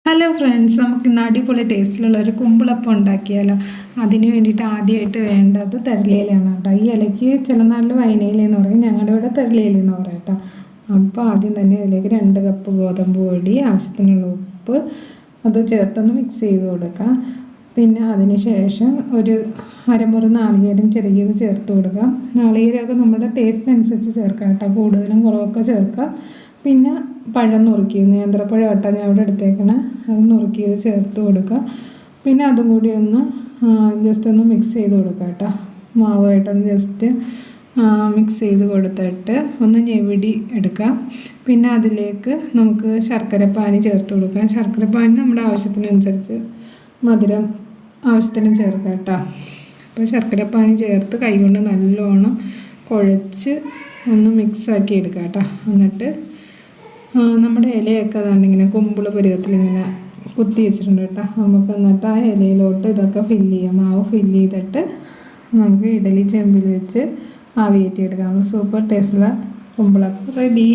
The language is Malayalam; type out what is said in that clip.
ഹലോ ഫ്രണ്ട്സ്, നമുക്ക് ഇന്ന് അടിപൊളി ടേസ്റ്റിലുള്ള ഒരു കുമ്പിളപ്പം ഉണ്ടാക്കിയാലോ. അതിന് വേണ്ടിയിട്ട് ആദ്യമായിട്ട് വേണ്ടത് തെരളിയിലയാണ് കേട്ടോ. ഈ ഇലയ്ക്ക് ചില നാട്ടിൽ വൈനയില എന്ന് പറയും, ഞങ്ങളുടെ ഇവിടെ തെരളിയില എന്ന് പറയും കേട്ടോ. അപ്പോൾ ആദ്യം തന്നെ അതിലേക്ക് 2 കപ്പ് ഗോതമ്പ് പൊടി, ആവശ്യത്തിനുള്ള ഉപ്പ് അത് ചേർത്തൊന്ന് മിക്സ് ചെയ്ത് കൊടുക്കാം. പിന്നെ അതിന് ശേഷം ഒരു അരമുറി നാളികേരം ചെറിയത് ചേർത്ത് കൊടുക്കാം. നാളികേരമൊക്കെ നമ്മുടെ ടേസ്റ്റിനനുസരിച്ച് ചേർക്കാം കേട്ടോ, കൂടുതലും കുറവൊക്കെ ചേർക്കാം. പിന്നെ പഴം നുറുക്കിയത്, നേന്ത്രപ്പഴം ആട്ടോ ഞാൻ അവിടെ എടുത്തേക്കണേ, അത് നുറുക്കിയത് ചേർത്ത് കൊടുക്കുക. പിന്നെ അതും കൂടി ഒന്ന് ജസ്റ്റ് ഒന്ന് മിക്സ് ചെയ്ത് കൊടുക്കുക കേട്ടോ. മാവായിട്ടൊന്ന് ജസ്റ്റ് മിക്സ് ചെയ്ത് കൊടുത്തിട്ട് ഒന്ന് ഞെവിടി എടുക്കാം. പിന്നെ അതിലേക്ക് നമുക്ക് ശർക്കരപ്പാനി ചേർത്ത് കൊടുക്കാം. ശർക്കരപ്പാനി നമ്മുടെ ആവശ്യത്തിനനുസരിച്ച് മധുരം ആവശ്യത്തിന് ചേർക്കാം കേട്ടോ. അപ്പോൾ ശർക്കരപ്പാനി ചേർത്ത് കൈകൊണ്ട് നല്ലോണം കുഴച്ച് ഒന്ന് മിക്സാക്കി എടുക്കാം കേട്ടോ. എന്നിട്ട് നമ്മുടെ ഇലയൊക്കെ അതാണ് ഇങ്ങനെ കുമ്പിള് പരുവത്തിലിങ്ങനെ കുത്തി വെച്ചിട്ടുണ്ട് കേട്ടോ. നമുക്ക് എന്നിട്ട് ആ ഇലയിലോട്ട് ഇതൊക്കെ ഫില്ല് ചെയ്യാം. മാവ് ഫില്ല് ചെയ്തിട്ട് നമുക്ക് ഇഡലി ചെമ്പിൽ വെച്ച് ആവിയേറ്റി എടുക്കാം. സൂപ്പർ ടേസ്റ്റുള്ള കുമ്പിളപ്പം റെഡി.